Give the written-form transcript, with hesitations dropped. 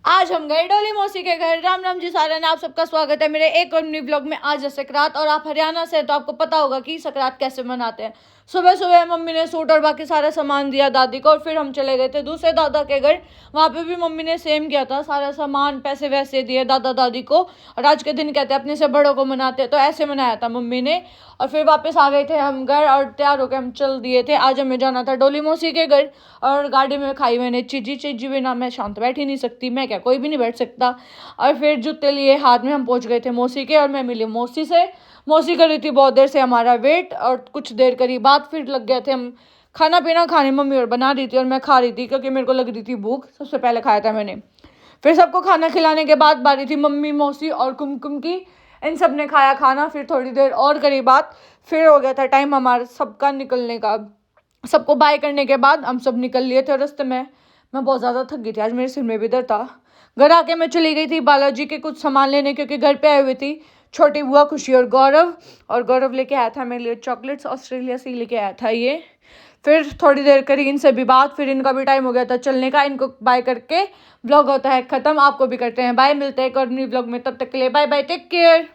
आज हम गए डोली मौसी के घर। राम राम जी सारे ने, आप सबका स्वागत है मेरे एक और न्यू ब्लॉग में। आज है सकरात और आप हरियाणा से हैं तो आपको पता होगा कि सकरात कैसे मनाते हैं। सुबह सुबह मम्मी ने सूट और बाकी सारा सामान दिया दादी को और फिर हम चले गए थे दूसरे दादा के घर। वहाँ पे भी मम्मी ने सेम किया था, सारा सामान पैसे वैसे दिए दादा दादी को। और आज के दिन कहते हैं अपने से बड़ों को मनाते हैं, तो ऐसे मनाया था मम्मी ने। और फिर वापस आ गए थे हम घर और तैयार होकर हम चल दिए थे। आज हमें जाना था डोली मौसी के घर और गाड़ी में खाई मैंने चीजी चीजी बिना मैं शांत बैठ ही नहीं सकती, मैं क्या कोई भी नहीं बैठ सकता। और फिर जूते लिए हाथ में हम पहुंच गए थे मौसी के और मैं मिली मौसी से। मौसी कर रही थी बहुत देर से हमारा वेट और कुछ देर करीब बाद फिर लग गए थे हम खाना पीना खाने। मम्मी और बना रही थी और मैं खा रही थी क्योंकि मेरे को लग रही थी भूख, सबसे पहले खाया था मैंने। फिर सबको खाना खिलाने के बाद बारी थी मम्मी मौसी और कुमकुम की। इन सब ने खाया खाना, फिर थोड़ी देर और करीब बात फिर हो गया था टाइम हमारा सबका निकलने का। सबको बाय करने के बाद हम सब निकल लिए थे। रास्ते में मैं बहुत ज़्यादा थक गई थी, आज मेरे सिर में भी दर्द था। घर आके मैं चली गई थी बालाजी के कुछ सामान लेने क्योंकि घर पे आई हुई थी छोटी बुआ खुशी और गौरव। और गौरव लेके आया था मेरे लिए चॉकलेट्स, ऑस्ट्रेलिया से लेके आया था ये। फिर थोड़ी देर करी इनसे भी बात, फिर इनका भी टाइम हो गया था चलने का। इनको बाय करके ब्लॉग होता है ख़त्म। आपको भी करते हैं बाय, मिलते हैं एक और न्यू ब्लॉग में, तब तक के लिए बाय बाय, टेक केयर।